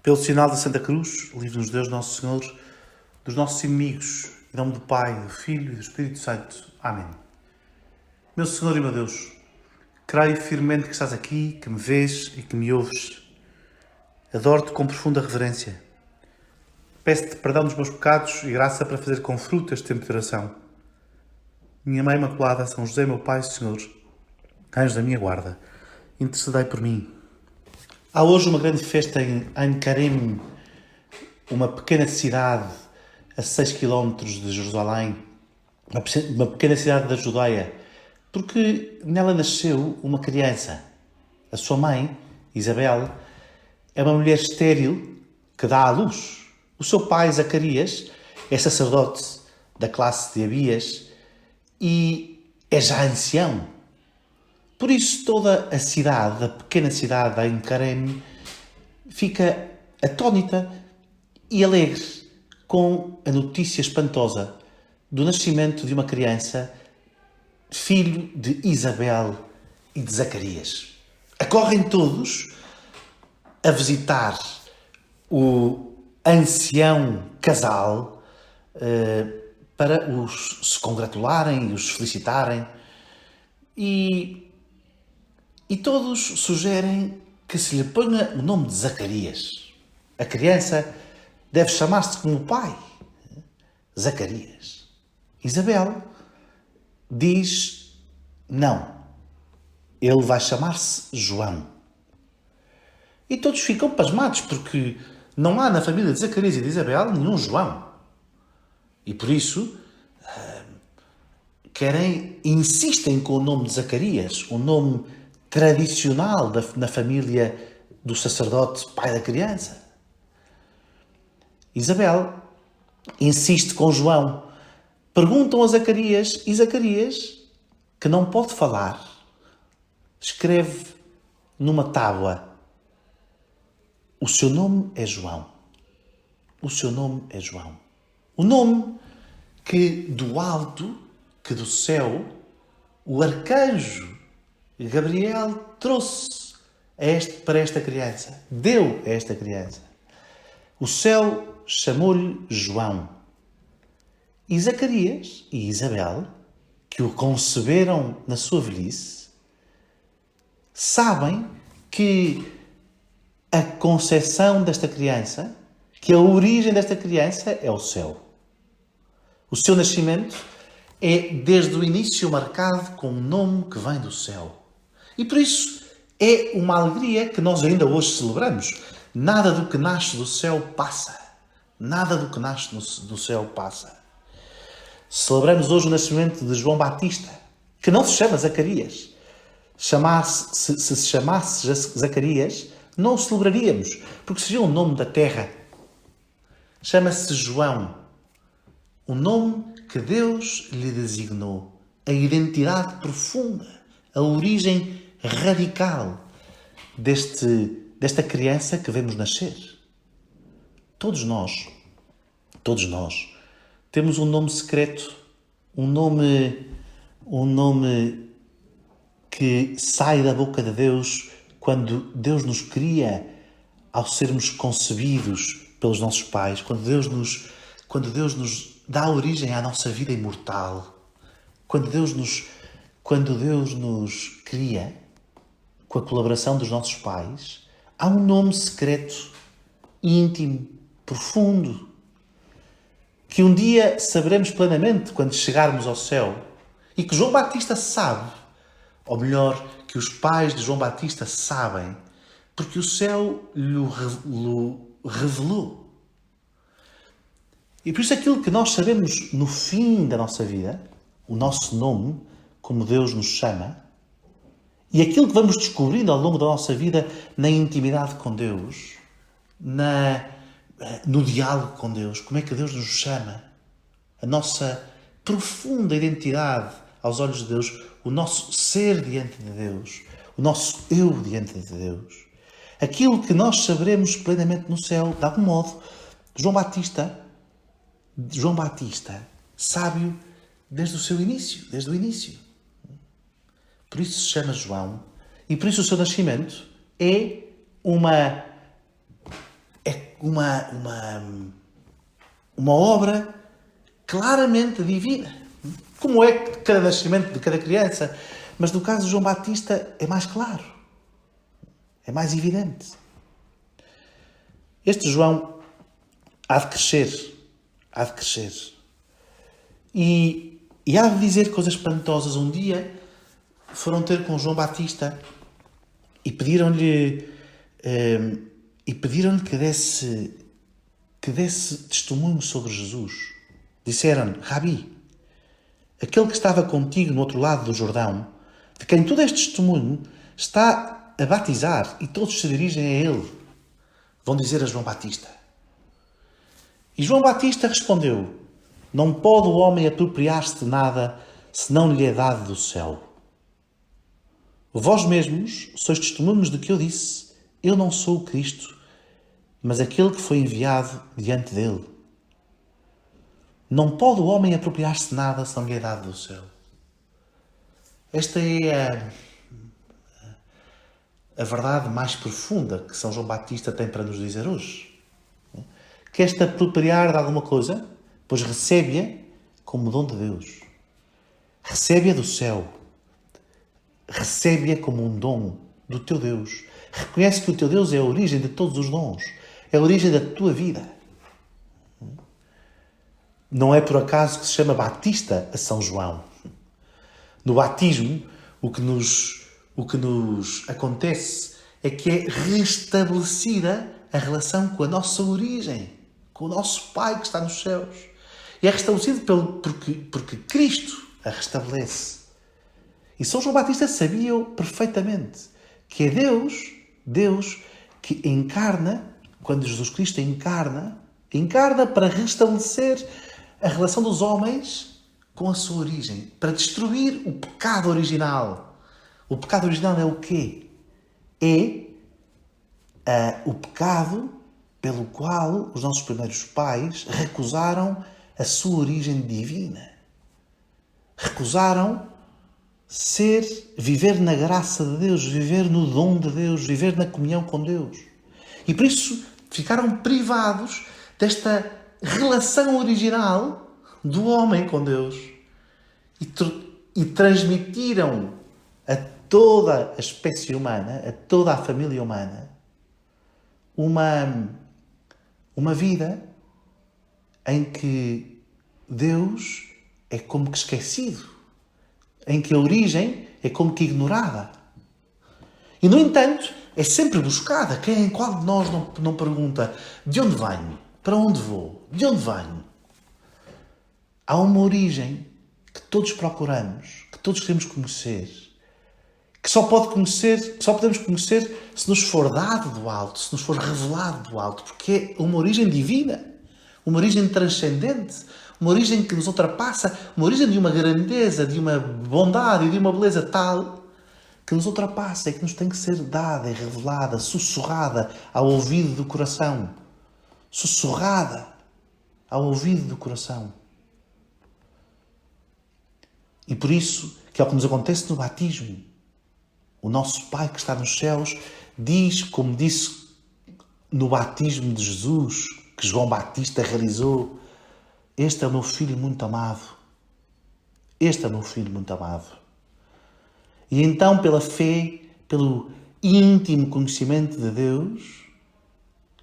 Pelo sinal da Santa Cruz, livre-nos Deus, Nosso Senhor, dos nossos inimigos. Em nome do Pai, do Filho e do Espírito Santo. Amém. Meu Senhor e meu Deus, creio firmemente que estás aqui, que me vês e que me ouves. Adoro-te com profunda reverência. Peço-te perdão dos meus pecados e graça para fazer com fruto este tempo de oração. Minha Mãe Imaculada, São José, meu Pai e Senhor, anjos da minha guarda, intercedei por mim. Há hoje uma grande festa em Ein Karem, uma pequena cidade a 6 km de Jerusalém, uma pequena cidade da Judeia, porque nela nasceu uma criança. A sua mãe, Isabel, é uma mulher estéril que dá à luz. O seu pai, Zacarias, é sacerdote da classe de Abias e é já ancião. Por isso toda a cidade, a pequena cidade de Ein Karem, fica atônita e alegre com a notícia espantosa do nascimento de uma criança, filho de Isabel e de Zacarias. Acorrem todos a visitar o ancião casal para os se congratularem e os felicitarem. E todos sugerem que se lhe ponha o nome de Zacarias. A criança deve chamar-se como o pai, Zacarias. Isabel diz não, ele vai chamar-se João. E todos ficam pasmados porque não há na família de Zacarias e de Isabel nenhum João. E por isso insistem com o nome de Zacarias, o nome tradicional na família do sacerdote, pai da criança. Isabel insiste com João. Perguntam a Zacarias e Zacarias, que não pode falar, escreve numa tábua: o seu nome é João. O seu nome é João. O nome que do alto, que do céu, o arcanjo Gabriel trouxe para esta criança, deu a esta criança. O céu chamou-lhe João. E Zacarias e Isabel, que o conceberam na sua velhice, sabem que a concepção desta criança, que a origem desta criança é o céu. O seu nascimento é desde o início marcado com um nome que vem do céu. E por isso é uma alegria que nós ainda hoje celebramos. Nada do que nasce do céu passa. Nada do que nasce do céu passa. Celebramos hoje o nascimento de João Batista, que não se chama Zacarias. Se se chamasse Zacarias, não o celebraríamos, porque seria um nome da terra. Chama-se João, o nome que Deus lhe designou, a identidade profunda, a origem radical desta criança que vemos nascer. Todos nós temos um nome secreto, um nome que sai da boca de Deus quando Deus nos cria ao sermos concebidos pelos nossos pais, quando Deus nos dá origem à nossa vida imortal, quando Deus nos cria com a colaboração dos nossos pais, há um nome secreto, íntimo, profundo, que um dia saberemos plenamente quando chegarmos ao céu e que João Batista sabe, ou melhor, que os pais de João Batista sabem, porque o céu lhe revelou. E por isso aquilo que nós sabemos no fim da nossa vida, o nosso nome, como Deus nos chama, e aquilo que vamos descobrindo ao longo da nossa vida na intimidade com Deus, no diálogo com Deus, como é que Deus nos chama, a nossa profunda identidade aos olhos de Deus, o nosso ser diante de Deus, o nosso eu diante de Deus. Aquilo que nós saberemos plenamente no céu, de algum modo, João Batista, sábio desde o início. Por isso se chama João e por isso o seu nascimento é uma obra claramente divina. Como é cada nascimento de cada criança. Mas no caso de João Batista é mais claro. É mais evidente. Este João há de crescer. Há de crescer. E há de dizer coisas espantosas. Um dia foram ter com João Batista e pediram-lhe que desse testemunho sobre Jesus. Disseram-lhe: Rabi, aquele que estava contigo no outro lado do Jordão, de quem tu deste testemunho, está a batizar e todos se dirigem a ele. Vão dizer a João Batista. E João Batista respondeu: não pode o homem apropriar-se de nada se não lhe é dado do céu. Vós mesmos sois testemunhos de que eu disse: eu não sou o Cristo, mas aquele que foi enviado diante dele. Não pode o homem apropriar-se de nada se não lhe é dado do céu. Esta é a verdade mais profunda que São João Batista tem para nos dizer hoje. Quer-te apropriar de alguma coisa, pois recebe-a como dom de Deus. Recebe-a do céu. Recebe-a como um dom do teu Deus. Reconhece que o teu Deus é a origem de todos os dons. É a origem da tua vida. Não é por acaso que se chama Batista a São João. No batismo, o que nos acontece é que é restabelecida a relação com a nossa origem, com o nosso Pai que está nos céus. E é restabelecido porque Cristo a restabelece. E São João Batista sabia perfeitamente que é Deus que encarna, quando Jesus Cristo encarna para restabelecer a relação dos homens com a sua origem, para destruir o pecado original. O pecado original é o quê? É o pecado pelo qual os nossos primeiros pais recusaram a sua origem divina. Recusaram viver na graça de Deus, viver no dom de Deus, viver na comunhão com Deus. E por isso ficaram privados desta relação original do homem com Deus. E transmitiram a toda a espécie humana, a toda a família humana, uma vida em que Deus é como que esquecido, em que a origem é como que ignorada. E, no entanto, é sempre buscada. Qual de nós não pergunta: de onde venho? Para onde vou? De onde venho? Há uma origem que todos procuramos, que todos queremos conhecer, que só podemos conhecer se nos for dado do alto, se nos for revelado do alto, porque é uma origem divina, uma origem transcendente, uma origem que nos ultrapassa, uma origem de uma grandeza, de uma bondade e de uma beleza tal que nos ultrapassa e que nos tem que ser dada e revelada, sussurrada ao ouvido do coração. Sussurrada ao ouvido do coração. E por isso, que é o que nos acontece no batismo. O nosso Pai que está nos céus diz, como disse no batismo de Jesus, que João Batista realizou: este é o meu filho muito amado. Este é o meu filho muito amado. E então, pela fé, pelo íntimo conhecimento de Deus,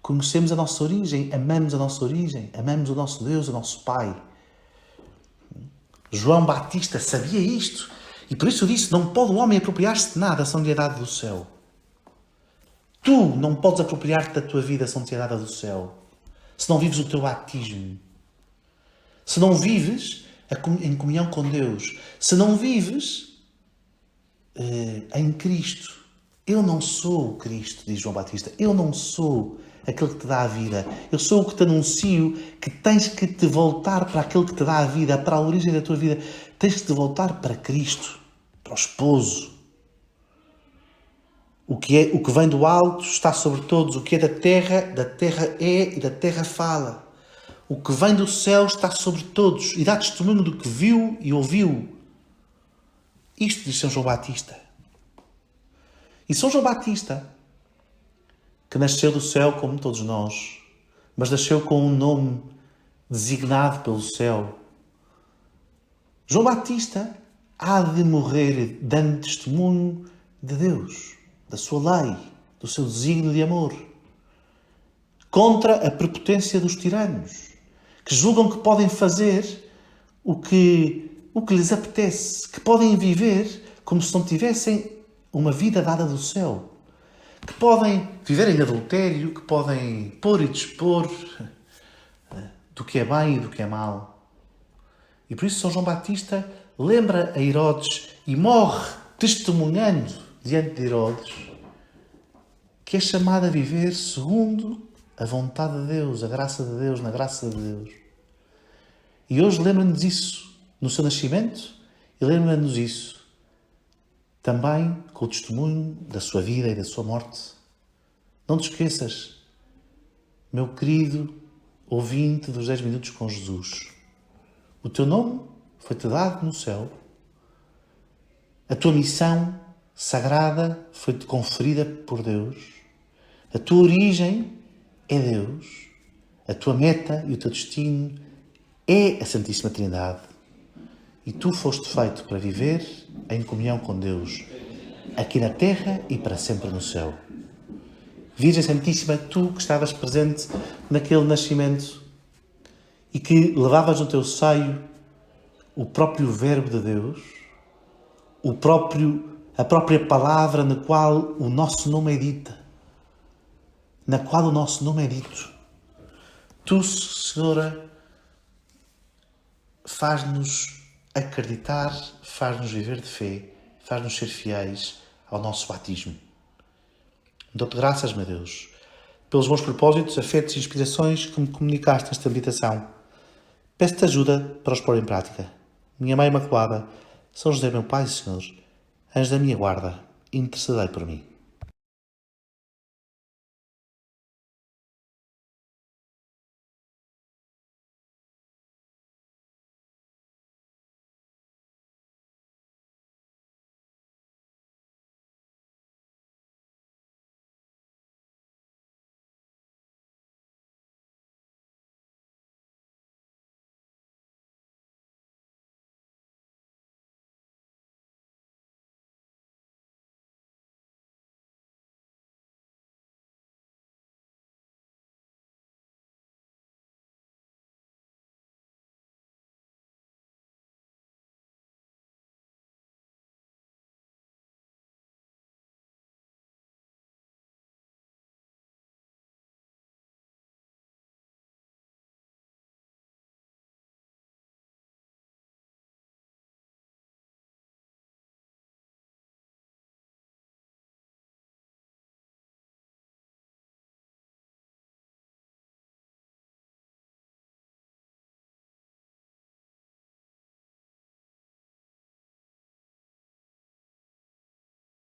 conhecemos a nossa origem, amamos a nossa origem, amamos o nosso Deus, o nosso Pai. João Batista sabia isto. E por isso disse: não pode o homem apropriar-se de nada se não lhe é dado do céu. Tu não podes apropriar-te da tua vida se não te é dada do céu. Se não vives o teu batismo. Se não vives em comunhão com Deus. Se não vives em Cristo. Eu não sou o Cristo, diz João Batista. Eu não sou aquele que te dá a vida. Eu sou o que te anuncio que tens que te voltar para aquele que te dá a vida, para a origem da tua vida. Tens que te voltar para Cristo, para o esposo. O que vem do alto está sobre todos. O que é da terra é e da terra fala. O que vem do céu está sobre todos e dá testemunho do que viu e ouviu. Isto diz São João Batista. E São João Batista, que nasceu do céu como todos nós, mas nasceu com um nome designado pelo céu. João Batista há de morrer dando testemunho de Deus, da sua lei, do seu desígnio de amor, contra a prepotência dos tiranos, que julgam que podem fazer o que lhes apetece, que podem viver como se não tivessem uma vida dada do céu, que podem viver em adultério, que podem pôr e dispor do que é bem e do que é mal. E por isso São João Batista lembra a Herodes e morre testemunhando diante de Herodes que é chamado a viver segundo a vontade de Deus, a graça de Deus, na graça de Deus. E hoje lembra-nos isso no seu nascimento e lembra-nos isso também com o testemunho da sua vida e da sua morte. Não te esqueças, meu querido ouvinte dos 10 minutos com Jesus. O teu nome foi-te dado no céu. A tua missão sagrada foi-te conferida por Deus. A tua origem é Deus. A tua meta e o teu destino é a Santíssima Trindade. E tu foste feito para viver em comunhão com Deus, aqui na terra e para sempre no céu. Virgem Santíssima, tu que estavas presente naquele nascimento e que levavas no teu seio o próprio Verbo de Deus, a própria palavra na qual o nosso nome é dita, na qual o nosso nome é dito. Tu, Senhora, faz-nos acreditar, faz-nos viver de fé, faz-nos ser fiéis ao nosso batismo. Dou-te graças, meu Deus, pelos bons propósitos, afetos e inspirações que me comunicaste nesta meditação. Peço-te ajuda para os pôr em prática. Minha Mãe Imaculada, São José, meu Pai e Senhor, anjo da minha guarda, intercedei por mim.